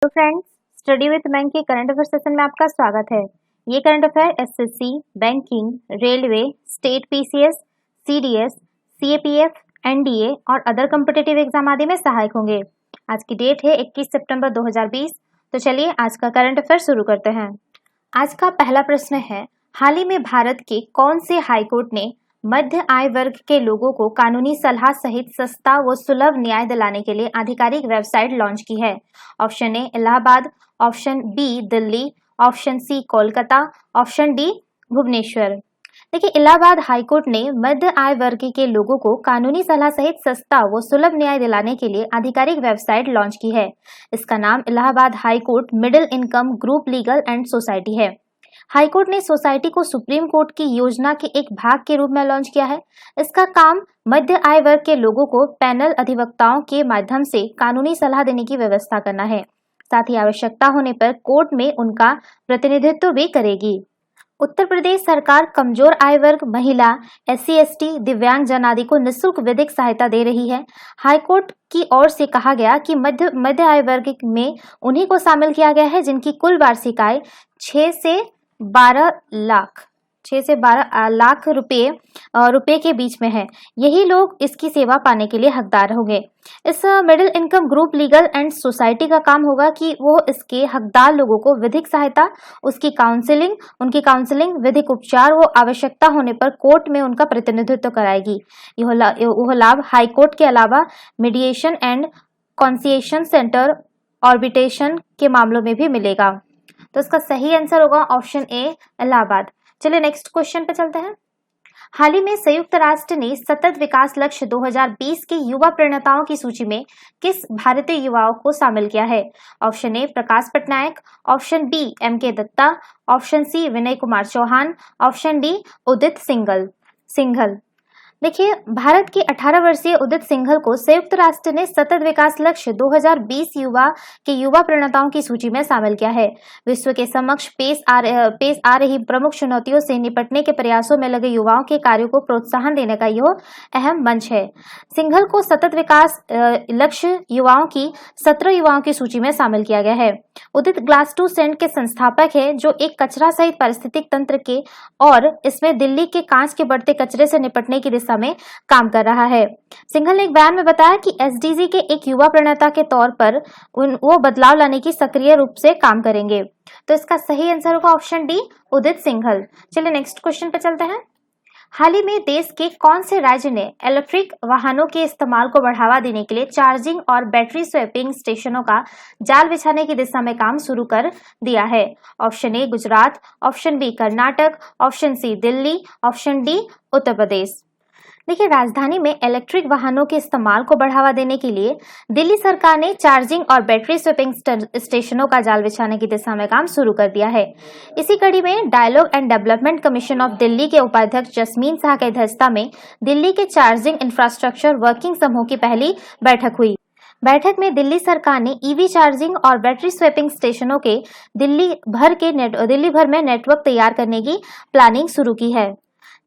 तो friends, study with bank के current affair session में आपका स्वागत है। ये current affair SSC, banking, railway, state PCS, CDS, CAPF, NDA और अदर कॉम्पिटिटिव एग्जाम आदि में सहायक होंगे। आज की डेट है 21 सितंबर 2020। तो चलिए आज का करंट अफेयर शुरू करते हैं। आज का पहला प्रश्न है, हाल ही में भारत के कौन से हाईकोर्ट ने मध्य आय वर्ग के लोगों को कानूनी सलाह सहित सस्ता व सुलभ न्याय दिलाने के लिए आधिकारिक वेबसाइट लॉन्च की है? Option A Allahabad, option B Delhi, option C Kolkata, option D Bhubaneswar. देखिए, इलाहाबाद हाईकोर्ट ने मध्य आय वर्ग के लोगों को कानूनी सलाह सहित सस्ता व सुलभ न्याय दिलाने के लिए आधिकारिक वेबसाइट लॉन्च की है। इसका नाम Allahabad high court middle income group legal and society है। हाईकोर्ट ने सोसाइटी को सुप्रीम कोर्ट की योजना के एक भाग के रूप में लॉन्च किया है। इसका काम मध्य आय वर्ग के लोगों को पैनल अधिवक्ताओं के माध्यम से कानूनी सलाह देने की व्यवस्था करना है। साथ ही आवश्यकता होने पर कोर्ट में उनका प्रतिनिधित्व भी करेगी। उत्तर प्रदेश सरकार कमजोर आय वर्ग, महिला, SC ST, दिव्यांग जन आदि को निःशुल्क विधिक सहायता दे रही है। हाईकोर्ट की ओर से कहा गया कि मध्य आय वर्ग में उन्हीं को शामिल किया गया है जिनकी कुल वार्षिक आय 6 से 12 लाख रुपए के बीच में है। यही लोग इसकी सेवा पाने के लिए हकदार होंगे। इस middle income group legal and society का काम होगा कि वो इसके हकदार लोगों को विधिक सहायता, उनकी काउंसलिंग, विधिक उपचार व आवश्यकता होने पर कोर्ट में उनका प्रतिनिधित्व कराएगी। यह लाभ हाईकोर्ट के अलावा मीडिएशन एंड कॉन्सिएशन सेंटर, ऑर्बिटेशन के मामलों में भी मिलेगा। तो इसका सही आंसर होगा ऑप्शन ए इलाहाबाद। चलिए नेक्स्ट क्वेश्चन पे चलते हैं। हाल ही में संयुक्त राष्ट्र ने सतत विकास लक्ष्य 2020 के युवा प्रणेताओं की सूची में किस भारतीय युवाओं को शामिल किया है? Option A Prakash Patnaik, option B MK Dutta, option C Vinay Kumar Chauhan, option D Udit Singhal. देखिए, भारत के 18 वर्षीय उदित सिंघल को संयुक्त राष्ट्र ने सतत विकास लक्ष्य 2020 युवा प्रणेताओं की सूची में शामिल किया है। विश्व के समक्ष पेश आ रही प्रमुख चुनौतियों से निपटने के प्रयासों में लगे युवाओं के कार्यों को प्रोत्साहन देने का यह अहम मंच है। सिंघल को सतत विकास लक्ष्य 17 युवाओं की सूची में शामिल किया गया है। उदित ग्लास टू सेंट के संस्थापक है, जो एक कचरा सहित पारिस्थितिक तंत्र के और इसमें दिल्ली के कांच के बढ़ते कचरे से निपटने की दिशा में काम कर रहा है। सिंघल ने एक बयान में बताया कि SDG के एक युवा प्रणेता के तौर पर वो बदलाव लाने की सक्रिय रूप से काम करेंगे। तो इसका सही आंसर होगा ऑप्शन डी उदित सिंघल। चलिए नेक्स्ट क्वेश्चन पे चलते हैं। हाल ही में देश के कौन से राज्य ने इलेक्ट्रिक वाहनों के इस्तेमाल को बढ़ावा देने के लिए चार्जिंग और बैटरी स्वैपिंग स्टेशनों का जाल बिछाने की दिशा में काम शुरू कर दिया है? Option A Gujarat, option B Karnataka, option C Delhi, option D Uttar Pradesh. देखिए, राजधानी में इलेक्ट्रिक वाहनों के इस्तेमाल को बढ़ावा देने के लिए दिल्ली सरकार ने चार्जिंग और बैटरी स्वैपिंग स्टेशनों का जाल बिछाने की दिशा में काम शुरू कर दिया है। इसी कड़ी में dialogue and development commission of Delhi के उपाध्यक्ष जसमीन शाह की अध्यक्षता में दिल्ली के चार्जिंग इंफ्रास्ट्रक्चर वर्किंग समूह की पहली बैठक हुई। बैठक में दिल्ली सरकार ने EV चार्जिंग और बैटरी स्वैपिंग स्टेशनों के दिल्ली भर में नेटवर्क तैयार करने की प्लानिंग शुरू की है।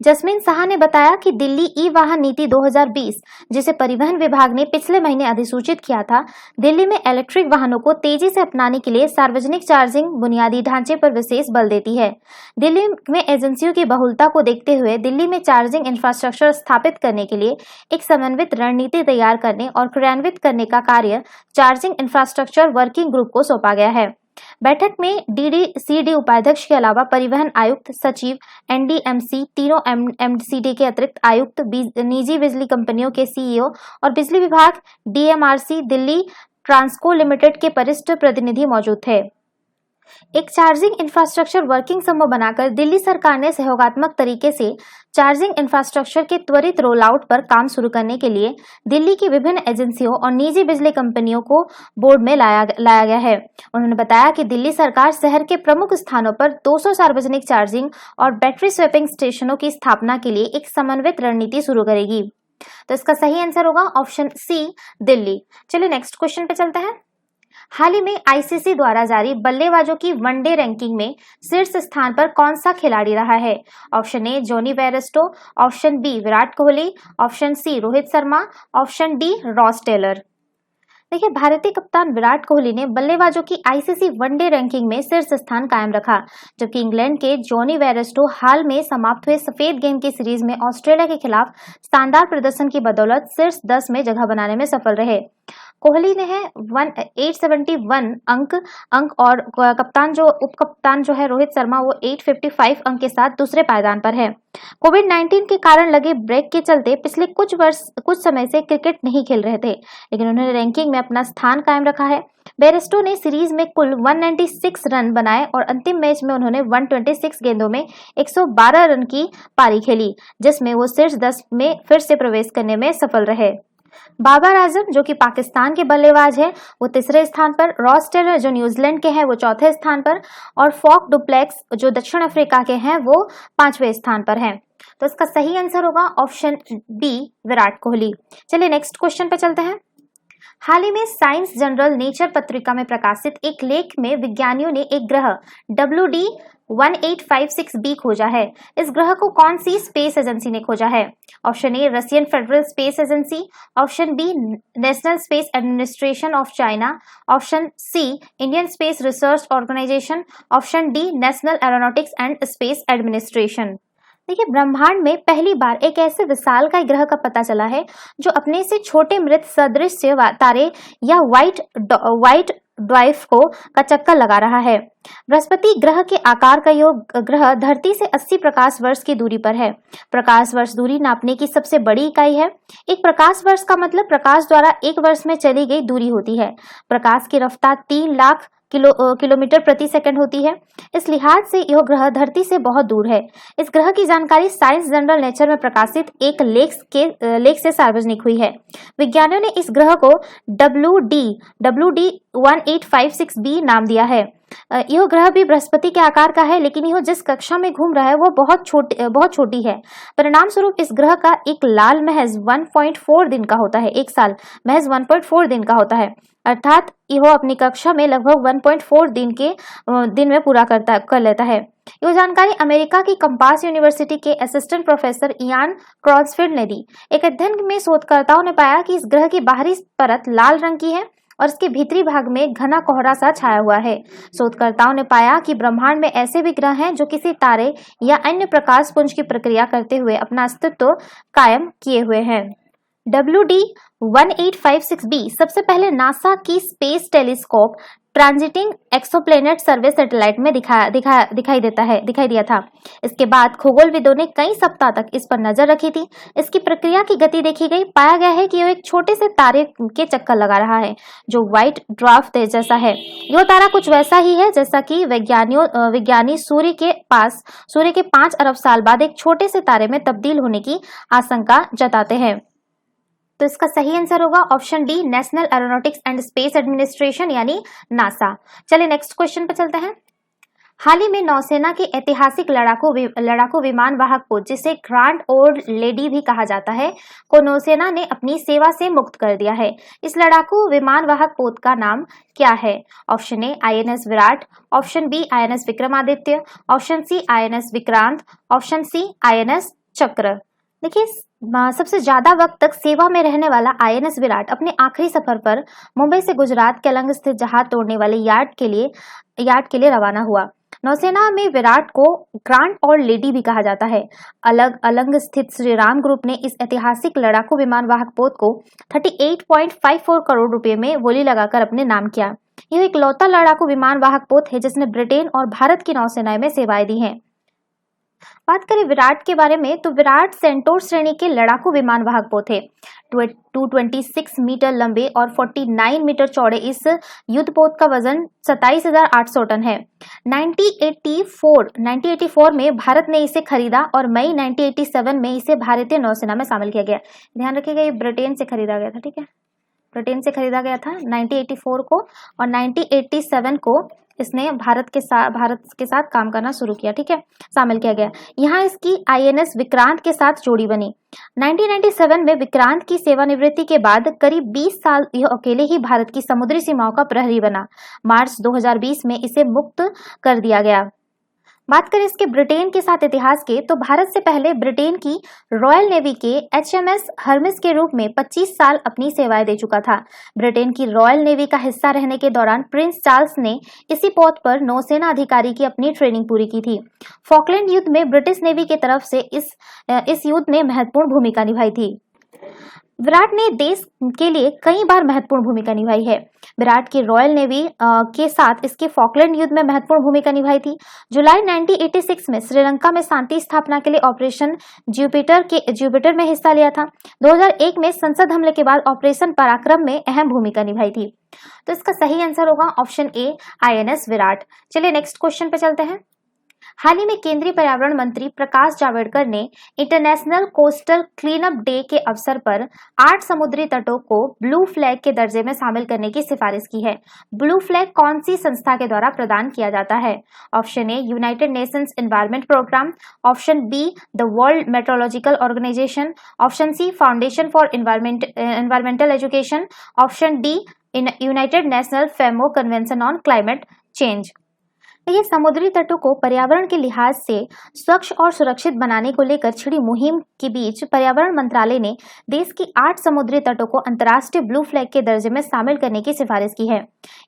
जसमीन शाह ने बताया कि दिल्ली ई वाहन नीति 2020, जिसे परिवहन विभाग ने पिछले महीने अधिसूचित किया था, दिल्ली में इलेक्ट्रिक वाहनों को तेजी से अपनाने के लिए सार्वजनिक चार्जिंग बुनियादी ढांचे पर विशेष बल देती है। दिल्ली में एजेंसियों की बहुलता को देखते हुए दिल्ली में चार्जिंग इंफ्रास्ट्रक्चर स्थापित करने के लिए एक समन्वित रणनीति तैयार करने और क्रियान्वित करने का कार्य चार्जिंग इंफ्रास्ट्रक्चर वर्किंग ग्रुप को सौंपा गया है। बैठक में DDCD उपाध्यक्ष के अलावा परिवहन आयुक्त, सचिव, NDMC, तीनों MCD के अतिरिक्त आयुक्त, निजी बिजली कंपनियों के CEO और बिजली विभाग DMRC दिल्ली ट्रांसको लिमिटेड के वरिष्ठ प्रतिनिधि मौजूद थे। एक चार्जिंग इंफ्रास्ट्रक्चर वर्किंग समूह बनाकर दिल्ली सरकार ने सहयोगात्मक तरीके से चार्जिंग इंफ्रास्ट्रक्चर के त्वरित रोल आउट पर काम शुरू करने के लिए दिल्ली की विभिन्न एजेंसियों और निजी बिजली कंपनियों को बोर्ड में लाया गया है। उन्होंने बताया कि दिल्ली सरकार शहर के प्रमुख स्थानों पर 200 सार्वजनिक चार्जिंग और बैटरी स्वैपिंग स्टेशनों की स्थापना के लिए एक समन्वित रणनीति शुरू करेगी। तो इसका सही आंसर होगा ऑप्शन सी दिल्ली। चलिए नेक्स्ट क्वेश्चन पे चलते हैं। हाल ही में ICC द्वारा जारी बल्लेबाजों की वनडे रैंकिंग में शीर्ष स्थान पर कौन सा खिलाड़ी रहा है? Option A Jonny Bairstow, option B Virat Kohli, option C Rohit Sharma, option D Ross Taylor. देखिए, भारतीय कप्तान विराट कोहली ने बल्लेबाजों की आईसीसी वनडे रैंकिंग में शीर्ष स्थान कायम रखा, जबकि इंग्लैंड के जॉनी बेयरस्टो हाल में समाप्त हुए सफेद गेंद की सीरीज में ऑस्ट्रेलिया के खिलाफ शानदार प्रदर्शन की बदौलत शीर्ष 10 में जगह बनाने में सफल रहे। कोहली ने है 871 अंक और उप कप्तान जो है रोहित शर्मा, वो 855 अंक के साथ दूसरे पायदान पर है। कोविड-19 के कारण लगे ब्रेक के चलते पिछले कुछ समय से क्रिकेट नहीं खेल रहे थे, लेकिन उन्होंने रैंकिंग में अपना स्थान कायम रखा है। बेयरस्टो ने सीरीज में कुल 196 रन बनाए और अंतिम मैच में उन्होंने 126 गेंदों में 112 रन की पारी खेली, जिसमें वो शीर्ष 10 में फिर से प्रवेश करने में सफल रहे। बाबर आजम जो कि पाकिस्तान के बल्लेबाज है, वो तीसरे स्थान पर, रॉस टेलर जो न्यूजीलैंड के हैं वो चौथे स्थान पर, और फॉक डुप्लेक्स जो दक्षिण अफ्रीका के हैं वो 5वें स्थान पर हैं। तो इसका सही आंसर होगा ऑप्शन बी, विराट कोहली। चलिए नेक्स्ट क्वेश्चन पे चलते हैं। हाल ही में साइंस जर्नल नेचर पत्रिका में प्रकाशित एक लेख में विज्ञानियों ने एक ग्रह WD 1856b खोजा है। इस ग्रह को कौन सी स्पेस एजेंसी ने खोजा है? Option A, Russian Federal Space Agency, option B, National Space Administration of China, option C, Indian Space Research Organisation, option D, National Aeronautics and Space Administration. देखिए, ब्रह्मांड में पहली बार एक ऐसे विशालकाय ग्रह का पता चला है जो अपने से छोटे मृत सदृश तारे या व्हाइट ड्वार्फ का चक्कर लगा रहा है। बृहस्पति ग्रह के आकार का यह ग्रह धरती से 80 प्रकाश वर्ष की दूरी पर है। प्रकाश वर्ष दूरी नापने की सबसे बड़ी इकाई है। एक प्रकाश वर्ष का मतलब प्रकाश द्वारा एक वर्ष में चली गई दूरी होती है। प्रकाश की रफ्तार 3 लाख किलोमीटर प्रति सेकंड होती है। इस लिहाज से यह ग्रह धरती से बहुत दूर है। इस ग्रह की जानकारी साइंस जर्नल नेचर में प्रकाशित एक लेख से सार्वजनिक हुई है। विज्ञानियों ने इस ग्रह को WD 1856b नाम दिया है। यह ग्रह भी बृहस्पति के आकार का है, लेकिन यह जिस कक्षा में घूम रहा है वो बहुत छोटी है। परिणाम स्वरूप इस ग्रह का एक लाल महज 1.4 दिन का होता है। एक साल महज 1.4 दिन का होता है, अर्थात यह अपनी कक्षा में लगभग 1.4 दिन में पूरा कर लेता है। यह जानकारी अमेरिका की कंपास यूनिवर्सिटी के असिस्टेंट प्रोफेसर इयान क्रॉसफील्ड ने दी। एक अध्ययन में शोधकर्ताओं ने पाया कि इस ग्रह की बाहरी परत लाल रंग की है और इसके भीतरी भाग में घना कोहरा सा छाया हुआ है। शोधकर्ताओं ने पाया कि ब्रह्मांड में ऐसे भी ग्रह हैं जो किसी तारे या अन्य प्रकाश पुंज की प्रक्रिया करते हुए अपना अस्तित्व कायम किए हुए हैं। WD 1856b सबसे पहले नासा की स्पेस टेलीस्कोप ट्रांजिटिंग एक्सोप्लैनेट सर्वे सैटेलाइट में दिखाई दिया था। इसके बाद खगोलविदों ने कई सप्ताह तक इस पर नजर रखी थी। इसकी प्रक्रिया की गति देखी गई। पाया गया है कि यह एक छोटे से तारे के चक्कर लगा रहा है जो व्हाइट ड्वार्फ जैसा है। यह तारा कुछ वैसा ही है जैसा कि विज्ञानी सूर्य के 5 अरब साल बाद एक छोटे से तारे में तब्दील होने की आशंका जताते हैं। तो इसका सही आंसर होगा option D, National Aeronautics and Space administration यानी नासा। चलिए नेक्स्ट क्वेश्चन पर चलते हैं। हाल ही में नौसेना के ऐतिहासिक लड़ाकू विमान वाहक पोत, जिसे ग्रैंड ओल्ड लेडी भी कहा जाता है, को नौसेना ने अपनी सेवा से मुक्त कर दिया है। इस लड़ाकू विमान वाहक पोत का नाम क्या है? Option A, INS Virat, option B, INS Vikramaditya, option C, INS Vikrant, option C, INS Chakra. देखिए, सबसे ज्यादा वक्त तक सेवा में रहने वाला INS विराट अपने आखिरी सफर पर मुंबई से गुजरात केलंग स्थित जहाज तोड़ने वाले यार्ड के लिए रवाना हुआ। नौसेना में विराट को ग्रैंड ओल्ड लेडी भी कहा जाता है। अलंग स्थित श्रीराम ग्रुप ने इस ऐतिहासिक लड़ाकू विमान वाहक पोत को 38.54 करोड़ रुपए में बोली लगाकर अपने नाम किया। यह एक लौता लड़ाकू विमान वाहक पोत है जिसने ब्रिटेन और भारत की नौसेना में सेवाएं दी हैं। बात करें विराट के बारे में, तो विराट सेंटोर श्रेणी के लड़ाकू विमान वाहक पोत है। 226 मीटर लंबे और 49 मीटर चौड़े इस युद्धपोत का वजन 27,800 टन है। 1984 में भारत ने इसे खरीदा और मई 1987 में इसे भारतीय नौसेना में शामिल किया गया। ध्यान रखिएगा, ये ब्रिटेन से खरीदा गया था, ठीक है, ब्रिटेन से खरीदा गया था 1984 को, और 1987 को इसने भारत के साथ काम करना शुरू किया, ठीक है, शामिल किया गया। यहाँ इसकी INS विक्रांत के साथ जोड़ी बनी। 1997 में विक्रांत की सेवानिवृत्ति के बाद करीब 20 साल यह अकेले ही भारत की समुद्री सीमाओं का प्रहरी बना। मार्च 2020 में इसे मुक्त कर दिया गया। बात करें इसके ब्रिटेन के साथ इतिहास के, तो भारत से पहले ब्रिटेन की रॉयल नेवी के HMS हर्मिस के रूप में 25 साल अपनी सेवाएं दे चुका था। ब्रिटेन की रॉयल नेवी का हिस्सा रहने के दौरान प्रिंस चार्ल्स ने इसी पोत पर नौसेना अधिकारी की अपनी ट्रेनिंग पूरी की थी। फॉकलैंड युद्ध में ब्रिटिश नेवी की तरफ से इस युद्ध में महत्वपूर्ण भूमिका निभाई थी। विराट ने देश के लिए कई बार महत्वपूर्ण भूमिका निभाई है। विराट की रॉयल नेवी के साथ इसके फॉकलैंड युद्ध में महत्वपूर्ण भूमिका निभाई थी। जुलाई 1986 में श्रीलंका में शांति स्थापना के लिए ऑपरेशन जुपिटर में हिस्सा लिया था। 2001 में संसद हमले के बाद ऑपरेशन पराक्रम में अहम भूमिका निभाई थी। तो इसका सही आंसर होगा ऑप्शन ए, INS विराट। चलिए नेक्स्ट क्वेश्चन पे चलते हैं। हाल ही में केंद्रीय पर्यावरण मंत्री प्रकाश जावड़ेकर ने इंटरनेशनल कोस्टल क्लीनअप डे के अवसर पर 8 समुद्री तटों को ब्लू फ्लैग के दर्जे में शामिल करने की सिफारिश की है। ब्लू फ्लैग कौन सी संस्था के द्वारा प्रदान किया जाता है? Option A, United Nations environment programme. Option B, the world meteorological organisation. Option C, foundation for environmental education. Option D, united national फेमो कन्वेंशन ऑन क्लाइमेट चेंज। ये समुद्री तटों को पर्यावरण के लिहाज से स्वच्छ और सुरक्षित बनाने को लेकर छिड़ी मुहिम के बीच पर्यावरण मंत्रालय ने देश की 8 समुद्री तटों को अंतर्राष्ट्रीय ब्लू फ्लैग के दर्जे में शामिल करने की सिफारिश की है।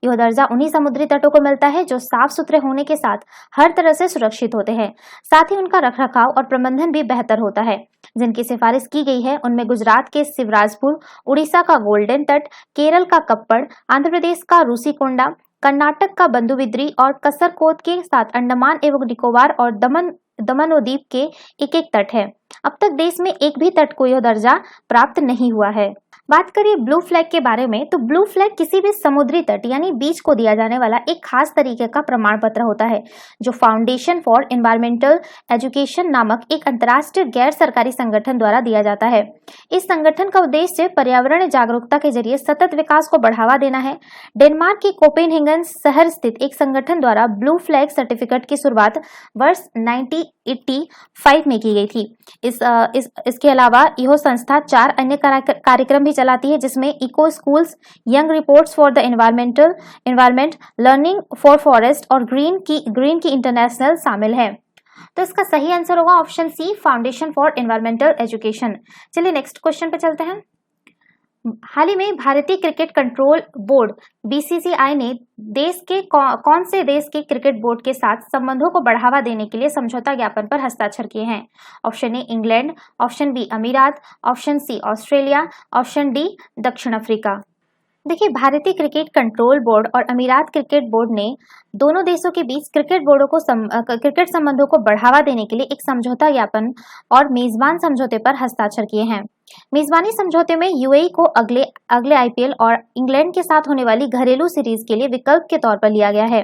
यह दर्जा उन्हीं समुद्री तटों को मिलता है जो साफ सुथरे होने के साथ हर तरह से सुरक्षित होते हैं। साथ ही उनका रखरखाव और प्रबंधन भी बेहतर होता है। जिनकी सिफारिश की गई है उनमें गुजरात के शिवराजपुर, उड़ीसा का गोल्डन तट, केरल का कप्पड़, आंध्र प्रदेश का रूसीकोंडा, कर्नाटक का बंधुबिद्री और कसरकोद के साथ अंडमान एवं निकोबार और दमनोद्वीप के एक तट है। अब तक देश में एक भी तट को यह दर्जा प्राप्त नहीं हुआ है। बात करिए ब्लू फ्लैग के बारे में, तो ब्लू फ्लैग किसी भी समुद्री तट यानी बीच को दिया जाने वाला एक खास तरीके का प्रमाण पत्र होता है जो फाउंडेशन फॉर एनवायरमेंटल एजुकेशन नामक एक अंतर्राष्ट्रीय गैर सरकारी संगठन द्वारा दिया जाता है। इस संगठन का उद्देश्य पर्यावरण जागरूकता के जरिए सतत विकास को बढ़ावा देना है। डेनमार्क के कोपेनहेगन शहर स्थित एक संगठन द्वारा ब्लू फ्लैग सर्टिफिकेट की शुरुआत वर्ष 1985 में की गई थी। इसके अलावा यह संस्था 4 अन्य कार्यक्रम भी चलाती है जिसमें Eco Schools, Young Reports for the Environment, Learning for Forest और ग्रीन की इंटरनेशनल शामिल है। तो इसका सही आंसर होगा option C, foundation for environmental Education. चलिए नेक्स्ट क्वेश्चन पे चलते हैं। हाल ही में भारतीय क्रिकेट कंट्रोल बोर्ड BCCI ने देश के कौन से देश के क्रिकेट बोर्ड के साथ संबंधों को बढ़ावा देने के लिए समझौता ज्ञापन पर हस्ताक्षर किए हैं? Option A, England. Option B, Emirates. Option C, Australia. Option D, दक्षिण अफ्रीका। देखिए, भारतीय क्रिकेट कंट्रोल बोर्ड और अमीरात क्रिकेट बोर्ड ने दोनों देशों के बीच क्रिकेट संबंधों को बढ़ावा देने के लिए एक समझौता ज्ञापन और मेजबान समझौते पर हस्ताक्षर किए हैं। मेजबानी समझौते में UAE को अगले IPL और इंग्लैंड के साथ होने वाली घरेलू सीरीज के लिए विकल्प के तौर पर लिया गया है।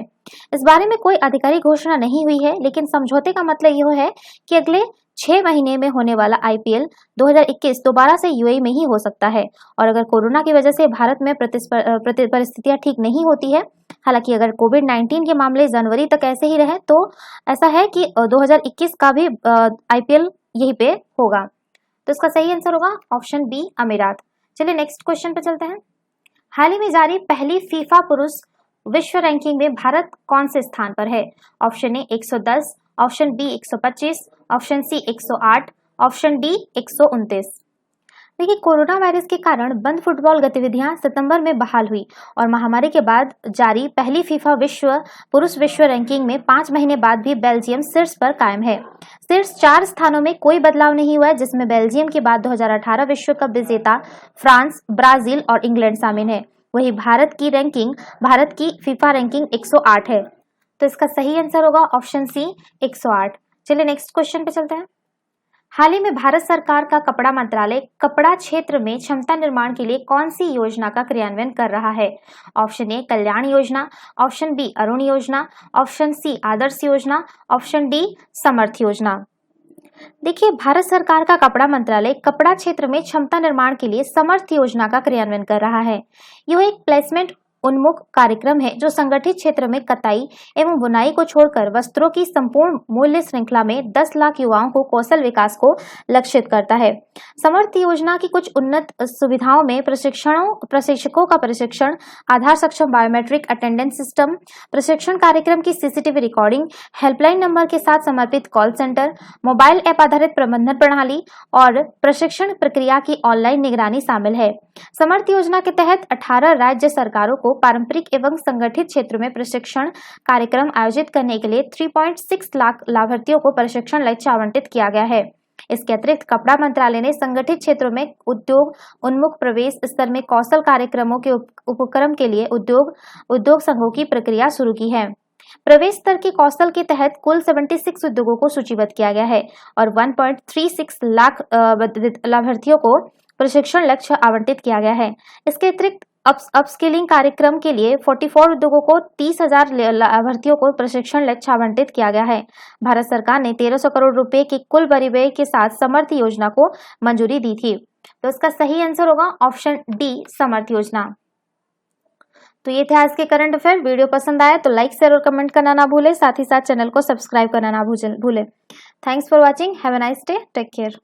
इस बारे में कोई आधिकारिक घोषणा नहीं हुई है, लेकिन समझौते का मतलब यह है कि अगले 6 महीने में होने वाला IPL 2021 दोबारा से UAE में ही हो सकता है। और अगर कोरोना की वजह से भारत में परिस्थितियां ठीक नहीं होती है, हालांकि अगर कोविड-19 के मामले जनवरी तक ऐसे ही रहे तो ऐसा है कि 2021 का भी IPL यहीं पे होगा। तो इसका सही आंसर होगा ऑप्शन बी, अमीरात। चलिए नेक्स्ट क्वेश्चन पे चलते हैं। हाल ही में जारी पहली फीफा पुरुष विश्व रैंकिंग में भारत कौन से स्थान पर है? Option A 110, option B 125, option C 108, option D 129। देखिए, कोरोना वायरस के कारण बंद फुटबॉल गतिविधियां सितंबर में बहाल हुई और महामारी के बाद जारी पहली फीफा पुरुष विश्व रैंकिंग में 5 महीने बाद भी बेल्जियम शीर्ष पर कायम है। शीर्ष 4 स्थानों में कोई बदलाव नहीं हुआ है, जिसमें बेल्जियम के बाद 2018 विश्व कप विजेता फ्रांस, ब्राजील और इंग्लैंड शामिल है। वही भारत की फीफा रैंकिंग 108 है। तो इसका सही आंसर होगा ऑप्शन सी, 108। चलिए नेक्स्ट क्वेश्चन पे चलते हैं। हाल ही में भारत सरकार का कपड़ा मंत्रालय कपड़ा क्षेत्र में क्षमता निर्माण के लिए कौन सी योजना का क्रियान्वयन कर रहा है? ऑप्शन ए, कल्याण योजना। ऑप्शन बी, अरुण योजना। ऑप्शन सी, आदर्श योजना। ऑप्शन डी, समर्थ योजना। देखिए, भारत सरकार का कपड़ा मंत्रालय कपड़ा क्षेत्र में क्षमता निर्माण के लिए समर्थ योजना का क्रियान्वयन कर रहा है। यह एक प्लेसमेंट उन्मुख कार्यक्रम है जो संगठित क्षेत्र में कताई एवं बुनाई को छोड़कर वस्त्रों की संपूर्ण मूल्य श्रृंखला में 10 लाख युवाओं को कौशल विकास को लक्षित करता है। समर्थ योजना की कुछ उन्नत सुविधाओं में प्रशिक्षकों का प्रशिक्षण, आधार सक्षम बायोमेट्रिक अटेंडेंस सिस्टम, प्रशिक्षण कार्यक्रम की सीसीटीवी रिकॉर्डिंग, हेल्पलाइन नंबर के साथ समर्पित कॉल सेंटर, मोबाइल ऐप आधारित प्रबंधन प्रणाली और प्रशिक्षण प्रक्रिया की ऑनलाइन निगरानी शामिल है। समर्थ योजना के तहत 18 राज्य सरकारों को पारंपरिक एवं संगठित क्षेत्र में प्रशिक्षण कार्यक्रम आयोजित करने के लिए 3.6 लाख लाभार्थियों को प्रशिक्षण लक्ष्य आवंटित किया गया है। इसके अतिरिक्त कपड़ा मंत्रालय ने संगठित क्षेत्रों में उद्योग उन्मुख प्रवेश स्तर में कौशल कार्यक्रमों के उपक्रम के लिए उद्योग संघों की प्रक्रिया शुरू की है। प्रवेश स्तर के कौशल के तहत कुल 76 उद्योगों को सूचीबद्ध किया गया है और 1.36 लाख लाभार्थियों को प्रशिक्षण लक्ष्य आवंटित किया गया है। इसके अतिरिक्त अपस्किलिंग कार्यक्रम के लिए 44 उद्योगों को 30,000 लाभार्थियों को प्रशिक्षण लक्ष्य आवंटित किया गया है। भारत सरकार ने 1300 करोड़ रुपए के कुल परिव्यय के साथ समर्थ योजना को मंजूरी दी थी। तो इसका सही आंसर होगा ऑप्शन डी, समर्थ योजना। तो ये थे आज के करंट अफेयर। वीडियो पसंद आया तो लाइक, शेयर और कमेंट करना ना भूले, साथ ही साथ चैनल को सब्सक्राइब करना ना भूले। Thanks for watching. Have a nice day. Take care.